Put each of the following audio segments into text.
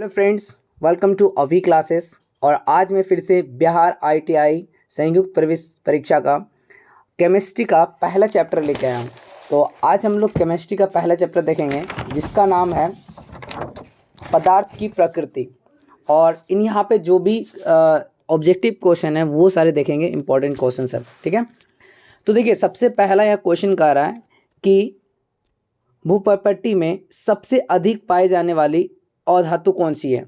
Hello friends, welcome to अभी classes. और आज मैं फिर से बिहार ITI संयुक्त प्रवेश परीक्षा का केमिस्ट्री का पहला चैप्टर लेके आया हूँ। तो आज हम लोग केमिस्ट्री का पहला चैप्टर देखेंगे जिसका नाम है पदार्थ की प्रकृति। और इन यहाँ पे जो भी ऑब्जेक्टिव क्वेश्चन है वो सारे देखेंगे, इंपॉर्टेंट क्वेश्चन सब, ठीक है। तो देखिए, सबसे पहला यह क्वेश्चन कह रहा है कि भूप्रकृति में सबसे अधिक पाई जाने वाली अधातु कौन सी है,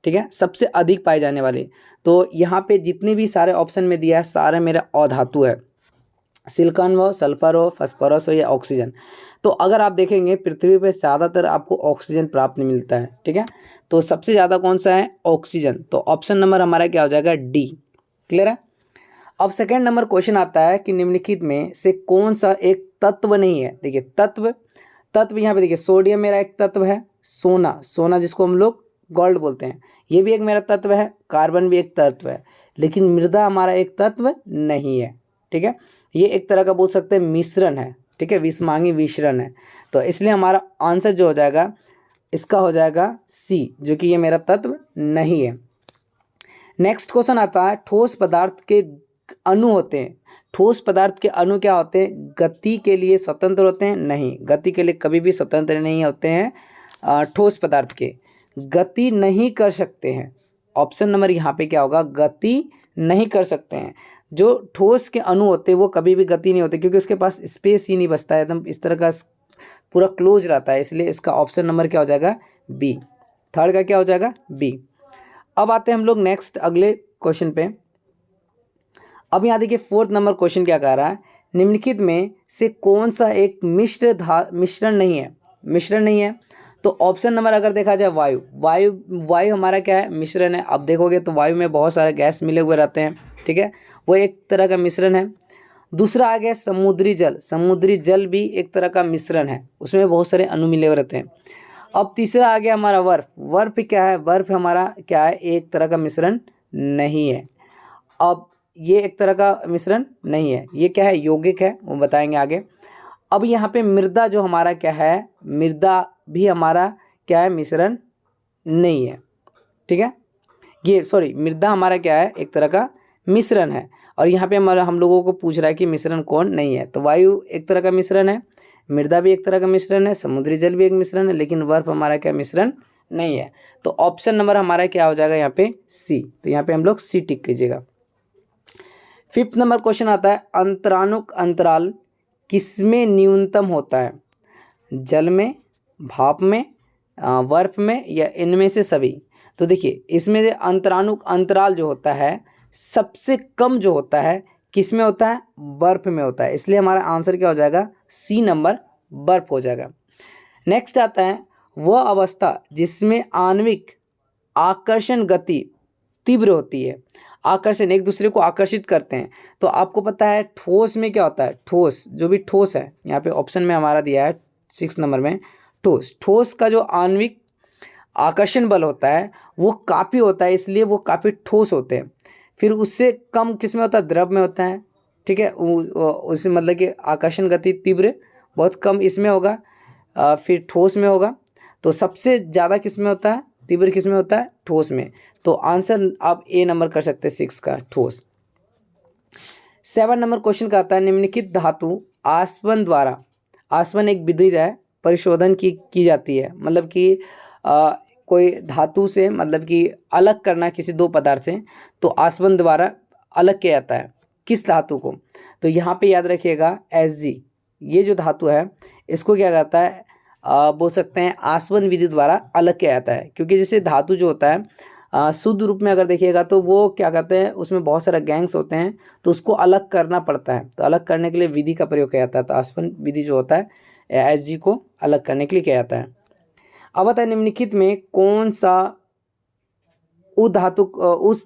ठीक है। सबसे अधिक पाई जाने वाली, तो यहाँ पे जितने भी सारे ऑप्शन में दिया है सारे मेरा अधातु है। सिलिकॉन हो, सल्फर हो, फास्फोरस हो या ऑक्सीजन। तो अगर आप देखेंगे पृथ्वी पे ज़्यादातर आपको ऑक्सीजन प्राप्त मिलता है, ठीक है। तो सबसे ज़्यादा कौन सा है? ऑक्सीजन। तो ऑप्शन नंबर हमारा क्या हो जाएगा? डी। क्लियर है। अब सेकेंड नंबर क्वेश्चन आता है कि निम्नलिखित में से कौन सा एक तत्व नहीं है। देखिए, तत्व यहाँ पे देखिए, सोडियम मेरा एक तत्व है, सोना जिसको हम लोग गोल्ड बोलते हैं, ये भी एक मेरा तत्व है, कार्बन भी एक तत्व है, लेकिन मृदा हमारा एक तत्व नहीं है, ठीक है। ये एक तरह का बोल सकते हैं मिश्रण है, ठीक है, विषमांगी मिश्रण है। तो इसलिए हमारा आंसर जो हो जाएगा इसका हो जाएगा सी, जो कि ये मेरा तत्व नहीं है। नेक्स्ट क्वेश्चन आता है, ठोस पदार्थ के अणु होते हैं। ठोस पदार्थ के अणु क्या होते हैं? गति के लिए स्वतंत्र होते हैं? नहीं, गति के लिए कभी भी स्वतंत्र नहीं होते हैं। ठोस पदार्थ के गति नहीं कर सकते हैं। ऑप्शन नंबर यहाँ पे क्या होगा? गति नहीं कर सकते हैं। जो ठोस के अणु होते हैं वो कभी भी गति नहीं होते, क्योंकि उसके पास स्पेस ही नहीं बचता है, एकदम इस तरह का पूरा क्लोज रहता है। इसलिए इसका ऑप्शन नंबर क्या हो जाएगा? बी। थर्ड का क्या हो जाएगा? बी। अब आते हैं हम लोग नेक्स्ट अगले क्वेश्चन पे। अब यहाँ देखिए, फोर्थ नंबर क्वेश्चन क्या कह रहा है, निम्नलिखित में से कौन सा एक मिश्रण नहीं है। तो ऑप्शन नंबर अगर देखा जाए वायु हमारा क्या है? मिश्रण है। अब देखोगे तो वायु में बहुत सारे गैस मिले हुए रहते हैं, ठीक है, वो एक तरह का मिश्रण है। दूसरा आ गया समुद्री जल भी एक तरह का मिश्रण है, उसमें बहुत सारे अणु मिले हुए रहते हैं। अब तीसरा आ गया हमारा बर्फ क्या है? बर्फ हमारा क्या है? एक तरह का मिश्रण नहीं है। अब ये एक तरह का मिश्रण नहीं है, ये क्या है? यौगिक है, वो बताएंगे आगे। अब यहाँ पे मृदा जो हमारा क्या है? मृदा भी हमारा क्या है? मिश्रण नहीं है, ठीक है। मृदा हमारा क्या है? एक तरह का मिश्रण है। और यहाँ पे हम लोगों को पूछ रहा है कि मिश्रण कौन नहीं है। तो वायु एक तरह का मिश्रण है, मृदा भी एक तरह का मिश्रण है, समुद्री जल भी एक मिश्रण है, लेकिन बर्फ हमारा क्या मिश्रण नहीं है। तो ऑप्शन नंबर हमारा क्या हो जाएगा यहाँ पे? सी। तो यहाँ पे हम लोग सी टिक कीजिएगा। फिफ्थ नंबर क्वेश्चन आता है, अंतराणुक अंतराल किसमें न्यूनतम होता है? जल में, भाप में, बर्फ में या इनमें से सभी? तो देखिए, इसमें से अंतराणुक अंतराल जो होता है सबसे कम जो होता है किसमें होता है? बर्फ में होता है। इसलिए हमारा आंसर क्या हो जाएगा? सी नंबर, बर्फ हो जाएगा। नेक्स्ट आता है, वह अवस्था जिसमें आणविक आकर्षण गति तीव्र होती है। आकर्षण, एक दूसरे को आकर्षित करते हैं। तो आपको पता है ठोस में क्या होता है? ठोस, जो भी ठोस है, यहाँ पे ऑप्शन में हमारा दिया है 6 नंबर में, ठोस का जो आणविक आकर्षण बल होता है वो काफ़ी होता है, इसलिए वो काफ़ी ठोस होते हैं। फिर उससे कम किस में होता है? द्रव में होता है, ठीक है। उसमें मतलब कि आकर्षण गति तीव्र बहुत कम इसमें होगा, फिर ठोस में होगा। तो सबसे ज़्यादा किस में होता है? तीव्र किस में होता है? ठोस में। तो आंसर आप ए नंबर कर सकते हैं, 6 का, ठोस। 7 नंबर क्वेश्चन का आता है, निम्नलिखित धातु आसवन एक विधि है, परिशोधन की जाती है। मतलब कि कोई धातु से, मतलब कि अलग करना किसी दो पदार्थ से, तो आसवन द्वारा अलग किया जाता है। किस धातु को? तो यहाँ पे याद रखिएगा Hg, ये जो धातु है इसको क्या कहता है? बोल सकते हैं आसवन विधि द्वारा अलग किया जाता है। क्योंकि जैसे धातु जो होता है शुद्ध रूप में अगर देखिएगा तो वो क्या कहते हैं, उसमें बहुत सारे गैंग्स होते हैं, तो उसको अलग करना पड़ता है। तो अलग करने के लिए विधि का प्रयोग किया जाता है। तो आसवन विधि जो होता है Hg को अलग करने के लिए किया जाता है। अब बताए, निम्नलिखित में कौन सा उस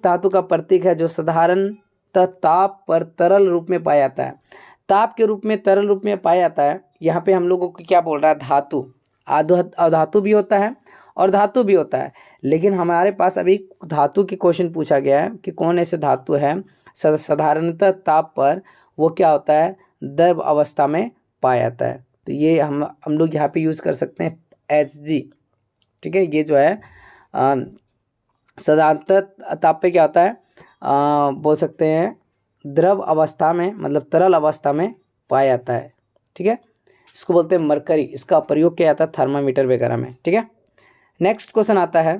धातु का प्रतीक है जो साधारणतः ताप पर तरल रूप में पाया जाता है? ताप के रूप में, तरल रूप में पाया जाता है। यहाँ पे हम लोगों को क्या बोल रहा है? धातु, अधातु भी होता है और धातु भी होता है। लेकिन हमारे पास अभी धातु की क्वेश्चन पूछा गया है कि कौन ऐसे धातु है साधारणतः ताप पर वो क्या होता है? द्रव अवस्था में पाया जाता है। तो ये हम लोग यहाँ पे यूज़ कर सकते हैं Hg, ठीक है। ये जो है सदांतर ताप पे क्या होता है, बोल सकते हैं द्रव अवस्था में, मतलब तरल अवस्था में पाया जाता है। ठीक है, इसको बोलते हैं मरकरी। इसका प्रयोग किया जाता है थर्मामीटर वगैरह में। ठीक है, नेक्स्ट क्वेश्चन आता है,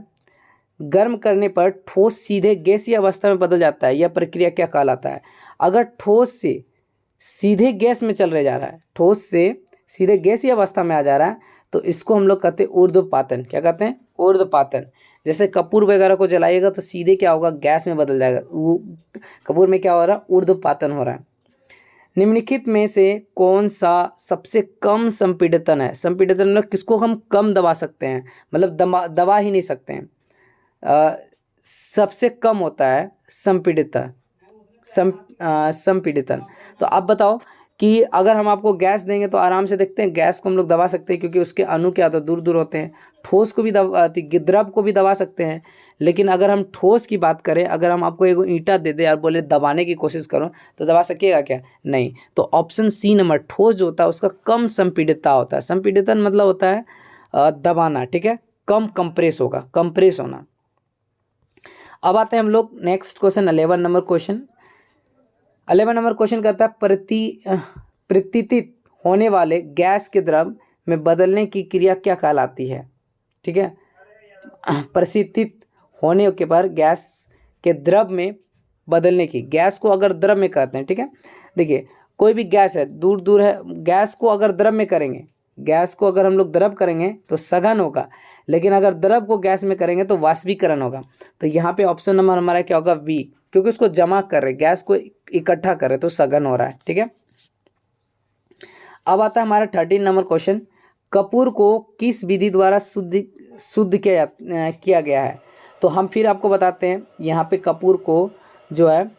गर्म करने पर ठोस सीधे गैसीय अवस्था में बदल जाता है, यह प्रक्रिया क्या कहलाता है? अगर ठोस से सीधे गैस में चल रहे जा रहा है, ठोस से सीधे गैसीय अवस्था में आ जा रहा है, तो इसको हम लोग कहते हैं ऊर्ध्वपातन। क्या कहते हैं? ऊर्ध्वपातन। जैसे कपूर वगैरह को जलाइएगा तो सीधे क्या होगा, गैस में बदल जाएगा। वो कपूर में क्या हो रहा है, ऊर्ध्वपातन हो रहा है। निम्नलिखित में से कौन सा सबसे कम संपीड़ितन है? संपीड़ितन मतलब किसको हम कम दबा सकते हैं, मतलब दबा ही नहीं सकते हैं। सबसे कम होता है संपीड़ितन। संपीड़ितन। तो आप बताओ कि अगर हम आपको गैस देंगे तो आराम से देखते हैं गैस को हम लोग दबा सकते हैं, क्योंकि उसके अणु क्या होते हैं, दूर दूर होते हैं। ठोस को भी द्रव को भी दबा सकते हैं, लेकिन अगर हम ठोस की बात करें, अगर हम आपको एक ईंटा दे दें और बोले दबाने की कोशिश करो, तो दबा सकिएगा क्या? नहीं। तो ऑप्शन सी नंबर, ठोस जो होता है उसका कम संपीड़ितता होता है। संपीड़ितन मतलब होता है दबाना। ठीक है, कम कंप्रेस होगा, कंप्रेस होना। अब आते हैं हम लोग next question, 11 number question. 11 number question कहता है, प्रतीतित होने वाले गैस के द्रव में बदलने की क्रिया क्या कहलाती है? ठीक है, प्रशीतित होने के पर गैस के द्रव में बदलने की, गैस को अगर द्रव में कहते हैं। ठीक है, देखिए कोई भी गैस है, दूर दूर है, गैस को अगर द्रव में करेंगे, गैस को अगर हम लोग द्रव करेंगे तो सघन होगा, लेकिन अगर द्रव को गैस में करेंगे तो वाष्पीकरण होगा। तो यहाँ पे ऑप्शन नंबर हमारा क्या होगा, बी, क्योंकि उसको जमा कर रहे, गैस को इकट्ठा कर रहे, तो सघन हो रहा है। ठीक है, अब आता है हमारा 13 नंबर क्वेश्चन, कपूर को किस विधि द्वारा शुद्ध किया गया है? तो हम फिर आपको बताते हैं, यहाँ पे कपूर को जो है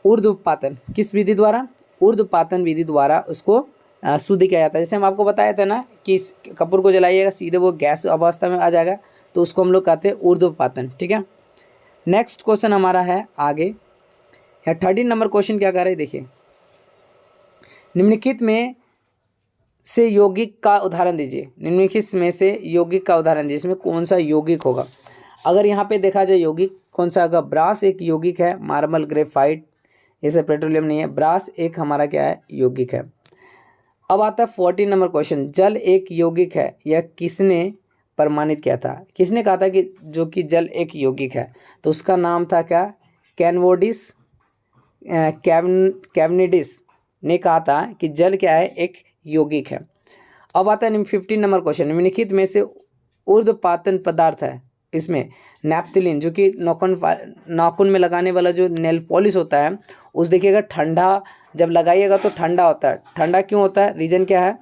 ऊर्ध्वपातन, किस विधि द्वारा? ऊर्ध्वपातन विधि द्वारा उसको शुद्ध किया जाता है। जैसे हम आपको बताए थे ना कि कपूर को जलाइएगा सीधे वो गैस अवस्था में आ जाएगा, तो उसको हम लोग कहते हैं ऊर्ध्वपातन। ठीक है, नेक्स्ट क्वेश्चन हमारा है आगे, 13 नंबर क्वेश्चन क्या कह रहे हैं, देखिए, निम्नलिखित में से यौगिक का उदाहरण दीजिए। निम्नलिखित में से यौगिक का उदाहरण दीजिए, इसमें कौन सा यौगिक होगा? अगर यहाँ पे देखा जाए यौगिक कौन सा होगा, ब्रास एक यौगिक है, मार्बल, ग्रेफाइट, ये सब पेट्रोलियम नहीं है, ब्रास एक हमारा क्या है, यौगिक है। अब आता है 14 नंबर क्वेश्चन, जल एक यौगिक है, यह किसने प्रमाणित किया था? किसने कहा था कि जो कि जल एक यौगिक है? तो उसका नाम था क्या, कैनवोडिस कैवनिडिस ने कहा था कि जल क्या है, एक यौगिक है। अब आता है 15 नंबर क्वेश्चन, निम्नलिखित में से ऊर्ध्वपातन पदार्थ है, इसमें नैप्थलीन, जो कि नाखून में लगाने वाला जो नेल पॉलिश होता है, उस देखिएगा ठंडा जब लगाइएगा तो ठंडा होता है। ठंडा क्यों होता है, रीजन क्या है?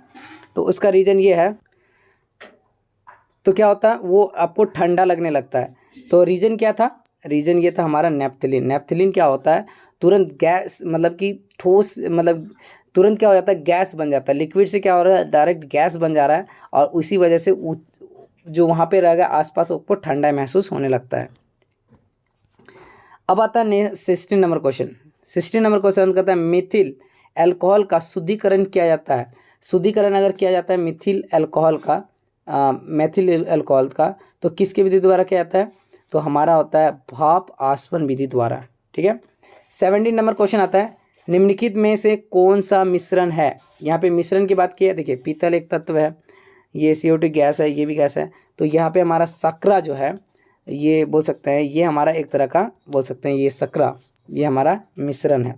तो उसका रीजन ये है, तो क्या होता है, वो आपको ठंडा लगने लगता है। तो रीजन क्या था, रीजन ये था हमारा नैप्थलीन। नैप्थलीन क्या होता है, तुरंत गैस, मतलब कि ठोस, मतलब तुरंत क्या हो जाता है, गैस बन जाता है। लिक्विड से क्या हो रहा है, डायरेक्ट गैस बन जा रहा है, और उसी वजह से जो वहाँ पे रहेगा आसपास उसको ठंडा महसूस होने लगता है। अब आता है 16 नंबर क्वेश्चन। 16 नंबर क्वेश्चन कहता है, मिथिल अल्कोहल का शुद्धिकरण किया जाता है। शुद्धिकरण अगर किया जाता है मिथिल अल्कोहल का, मेथिल अल्कोहल का, तो किसकी विधि द्वारा किया जाता है? तो हमारा होता है भाप आसवन विधि द्वारा। ठीक है, 17 नंबर क्वेश्चन आता है, निम्नलिखित में से कौन सा मिश्रण है? यहाँ पे मिश्रण की बात की है, देखिए पीतल एक तत्व है, ये CO2 गैस है, ये भी गैस है, तो यहाँ पे हमारा सकरा जो है, ये बोल सकते हैं, ये हमारा एक तरह का बोल सकते हैं, ये सकरा, ये हमारा मिश्रण है।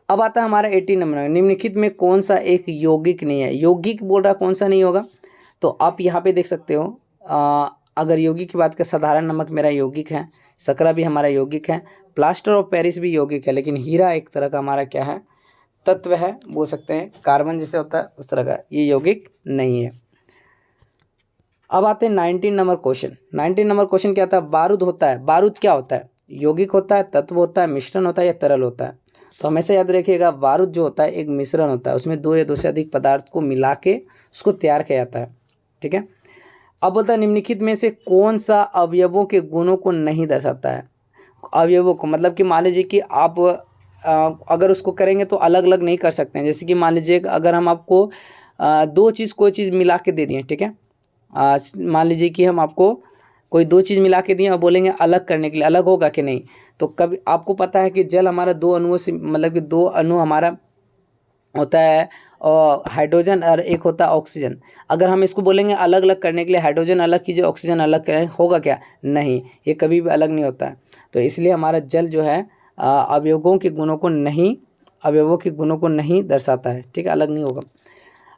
अब आता है हमारा 18 नंबर, निम्नलिखित में कौन सा एक यौगिक नहीं है? यौगिक बोल रहा कौन सा नहीं होगा, तो आप यहाँ पे देख सकते हो, अगर यौगिक की बात करें, साधारण नमक मेरा यौगिक है, सकरा भी हमारा यौगिक है, प्लास्टर ऑफ पेरिस भी यौगिक है, लेकिन हीरा एक तरह का हमारा क्या है, तत्व है, बोल सकते हैं कार्बन जैसे होता है उस तरह का, ये यौगिक नहीं है। अब आते हैं 19 नंबर क्वेश्चन। 19 नंबर क्वेश्चन क्या होता है, बारूद होता है। बारूद क्या होता है, यौगिक होता है, तत्व होता है, मिश्रण होता है या तरल होता है? तो हमेशा याद रखिएगा, बारूद जो होता है एक मिश्रण होता है, उसमें दो या दो से अधिक पदार्थ को मिला के उसको तैयार किया जाता है। ठीक है, अब बोलता है, निम्नलिखित में से कौन सा अवयवों के गुणों को नहीं दर्शाता है? अवयवों को मतलब कि मान लीजिए कि आप अगर उसको करेंगे तो अलग अलग नहीं कर सकते हैं। जैसे कि मान लीजिए अगर हम आपको दो चीज़ कोई चीज़ मिला के दे दिए, ठीक है, मान लीजिए कि हम आपको कोई दो चीज़ मिला के दिए और बोलेंगे अलग करने के लिए, अलग होगा कि नहीं? तो कभी आपको पता है कि जल हमारा दो अणुओं से, मतलब कि दो अणु हमारा होता है और हाइड्रोजन और एक होता है ऑक्सीजन। अगर हम इसको बोलेंगे अलग अलग करने के लिए, हाइड्रोजन अलग कीजिए ऑक्सीजन अलग करें, होगा क्या? नहीं, ये कभी भी अलग नहीं होता है। तो इसलिए हमारा जल जो है अवयवों के गुणों को नहीं दर्शाता है, ठीक है, अलग नहीं होगा।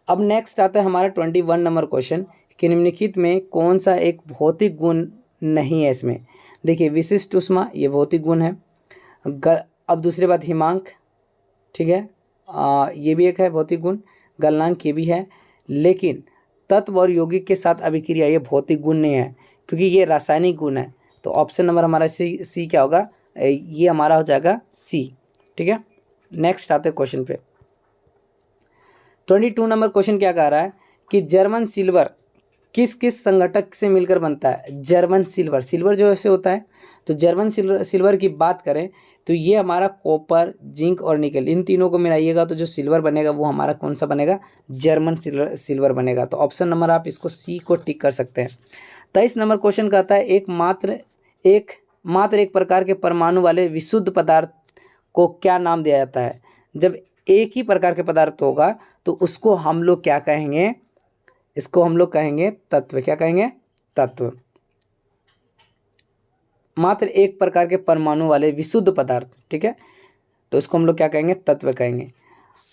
अब नेक्स्ट आता है हमारा 21 नंबर क्वेश्चन कि निम्नलिखित में कौन सा एक भौतिक गुण नहीं है इसमें? देखिए, विशिष्ट ऊष्मा ये भौतिक गुण है। अब दूसरी बात हिमांक, ठीक है, ये भी एक है भौतिक गुण। गलनांक ये भी है, लेकिन तत्व और यौगिक के साथ अभिक्रिया ये भौतिक गुण नहीं है, क्योंकि ये रासायनिक गुण है। तो ऑप्शन नंबर हमारा सी क्या होगा? ये हमारा हो जाएगा सी, ठीक है। नेक्स्ट आते क्वेश्चन पे। 22 नंबर क्वेश्चन क्या कह रहा है कि जर्मन सिल्वर किस किस संघटक से मिलकर बनता है? जर्मन सिल्वर जो ऐसे होता है, तो जर्मन सिल्वर की बात करें तो ये हमारा कॉपर, जिंक और निकल, इन तीनों को मिलाइएगा तो जो सिल्वर बनेगा वो हमारा कौन सा बनेगा? जर्मन सिल्वर बनेगा। तो ऑप्शन नंबर आप इसको सी को टिक कर सकते हैं। 23 नंबर क्वेश्चन कहता है एक मात्र एक प्रकार के परमाणु वाले विशुद्ध पदार्थ को क्या नाम दिया जाता है? जब एक ही प्रकार के पदार्थ होगा तो उसको हम लोग क्या कहेंगे? इसको हम लोग कहेंगे तत्व। क्या कहेंगे? तत्व। मात्र एक प्रकार के परमाणु वाले विशुद्ध पदार्थ, ठीक है, तो इसको हम लोग क्या कहेंगे? तत्व कहेंगे।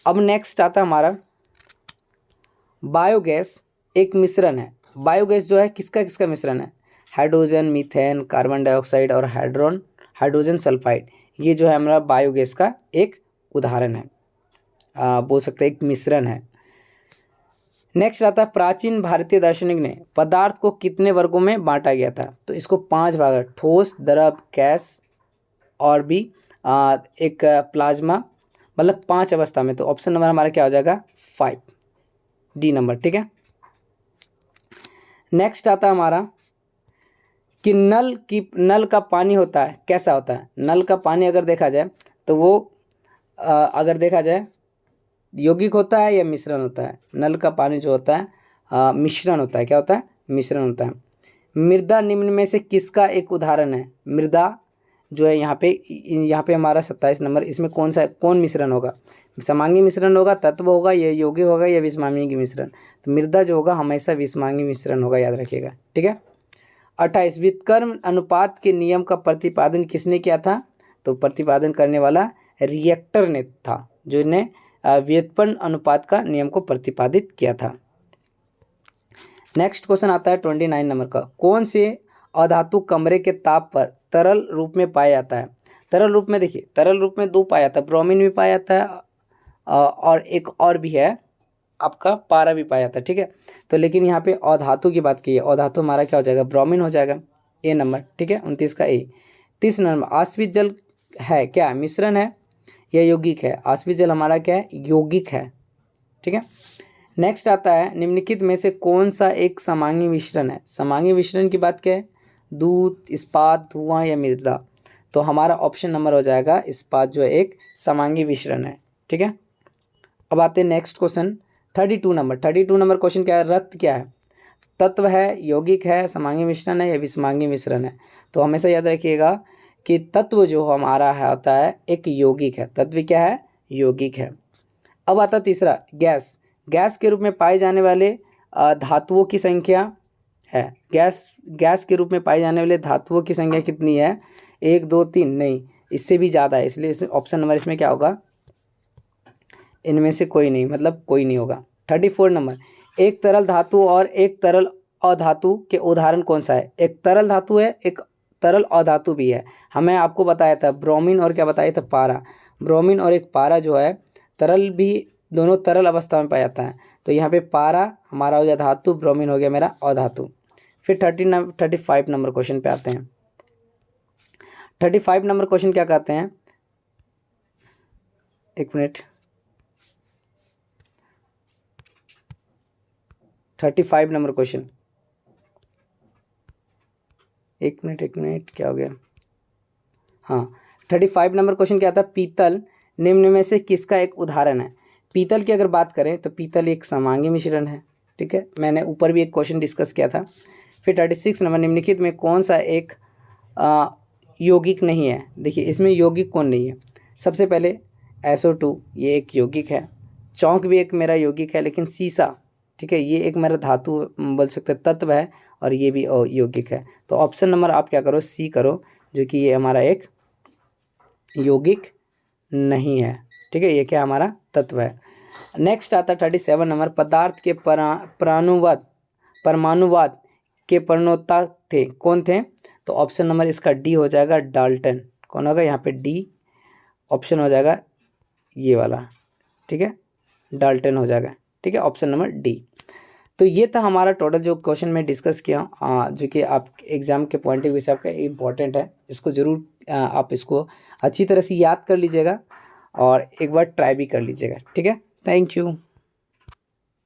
अब नेक्स्ट आता हमारा बायोगैस एक मिश्रण है। बायोगैस जो है किसका किसका मिश्रण है? हाइड्रोजन, मीथेन, कार्बन डाइऑक्साइड और हाइड्रोजन सल्फाइड। ये जो है हमारा बायोगैस का एक उदाहरण है, बोल सकते हैं एक मिश्रण है। नेक्स्ट आता है प्राचीन भारतीय दार्शनिक ने पदार्थ को कितने वर्गों में बांटा गया था? तो इसको 5 भाग, ठोस, द्रव, गैस और भी एक प्लाज्मा, मतलब 5 अवस्था में। तो ऑप्शन नंबर हमारा क्या हो जाएगा? 5, डी नंबर, ठीक है। नेक्स्ट आता है हमारा कि नल का पानी होता है कैसा होता है? नल का पानी अगर देखा जाए तो वो अगर देखा जाए यौगिक होता है या मिश्रण होता है? नल का पानी जो होता है मिश्रण होता है। क्या होता है? मिश्रण होता है। मृदा निम्न में से किसका एक उदाहरण है? मृदा जो है यहाँ पे हमारा 27 नंबर, इसमें कौन मिश्रण होगा? समांगी मिश्रण होगा, तत्व होगा, या यौगिक होगा, या विषमांगी मिश्रण? तो मृदा जो होगा हमेशा विषमांगी मिश्रण होगा, याद रखिएगा, ठीक है। 28 व्युत्क्रम अनुपात के नियम का प्रतिपादन किसने किया था? तो प्रतिपादन करने वाला रिएक्टर ने था, जो ने व्युत्पन्न अनुपात का नियम को प्रतिपादित किया था। नेक्स्ट क्वेश्चन आता है 29 नंबर का। कौन से अधातु कमरे के ताप पर तरल रूप में पाया जाता है? तरल रूप में देखिए, तरल रूप में 2 पाया जाता है, ब्रोमीन भी पाया जाता है और एक और भी है आपका पारा भी पाया जाता है, ठीक है। तो लेकिन यहाँ पे अधातु की बात की है, अधातु हमारा क्या हो जाएगा? ब्रोमीन हो जाएगा, ए नंबर, ठीक है। 29 का ए। 30 नंबर, आश्वित जल है क्या? मिश्रण है या यौगिक है? आश्वित जल हमारा क्या है? यौगिक है, ठीक है। नेक्स्ट आता है निम्नलिखित में से कौन सा एक समांगी मिश्रण है? समांगी मिश्रण की बात क्या है? दूध, इस्पात, धुआं या मृदा? तो हमारा ऑप्शन नंबर हो जाएगा इस्पात, जो एक समांगी मिश्रण है, ठीक है। अब आते हैं next question 32 number. 32 number question क्या है? रक्त क्या है? तत्व है, यौगिक है, समांगी मिश्रण है या विषमांगी मिश्रण है? तो हमेशा याद रखिएगा कि तत्व जो हमारा है होता है एक यौगिक है। तत्व क्या है? यौगिक है। अब आता तीसरा, गैस के रूप में पाए जाने वाले धातुओं की संख्या है। गैस के रूप में पाए जाने वाले धातुओं की संख्या कितनी है? 1, 2, 3 नहीं, इससे भी ज़्यादा है, इसलिए ऑप्शन नंबर इसमें क्या होगा? इनमें से कोई नहीं, मतलब कोई नहीं होगा। 34 नंबर, एक तरल धातु और एक तरल अधातु के उदाहरण कौन सा है? एक तरल धातु है, एक तरल अधातु भी है। हमें आपको बताया था ब्रोमीन और क्या बताया था? पारा। ब्रोमीन और एक पारा जो है तरल भी, दोनों तरल अवस्था में पाया जाता है। तो यहाँ पे पारा हमारा हो गया धातु, ब्रोमीन हो गया मेरा अधातु। फिर 35 नंबर क्वेश्चन पे आते हैं। 35 नंबर क्वेश्चन क्या कहते हैं? एक मिनट, 35 नंबर क्वेश्चन, एक मिनट क्या हो गया? हाँ, 35 नंबर क्वेश्चन क्या था? पीतल निम्न में से किसका एक उदाहरण है? पीतल की अगर बात करें तो पीतल एक समांगी मिश्रण है, ठीक है, मैंने ऊपर भी एक क्वेश्चन डिस्कस किया था। फिर 36 नंबर, निम्नलिखित में कौन सा एक यौगिक नहीं है। देखिए इसमें यौगिक कौन नहीं है। सबसे पहले SO2 ये एक यौगिक है। चौंक भी एक मेरा यौगिक है, लेकिन सीसा, ठीक है, ये एक मेरा धातु बोल सकते तत्व है, और ये भी यौगिक है। तो ऑप्शन नंबर आप क्या करो, सी करो, जो कि ये हमारा एक यौगिक नहीं है। ठीक है, ये क्या हमारा तत्व है। नेक्स्ट आता 37 नंबर, पदार्थ के परमाणुवाद के प्रणेता थे, कौन थे। तो ऑप्शन नंबर इसका डी हो जाएगा, डाल्टन। कौन होगा यहाँ पे, डी ऑप्शन हो जाएगा ये वाला, ठीक है, डाल्टन हो जाएगा। ठीक है, ऑप्शन नंबर डी। तो ये था हमारा टोटल जो क्वेश्चन में डिस्कस किया, जो कि आप एग्ज़ाम के पॉइंट ऑफ व्यू से आपका इम्पॉर्टेंट है। इसको ज़रूर आप इसको अच्छी तरह से याद कर लीजिएगा और एक बार ट्राई भी कर लीजिएगा। ठीक है, थैंक यू।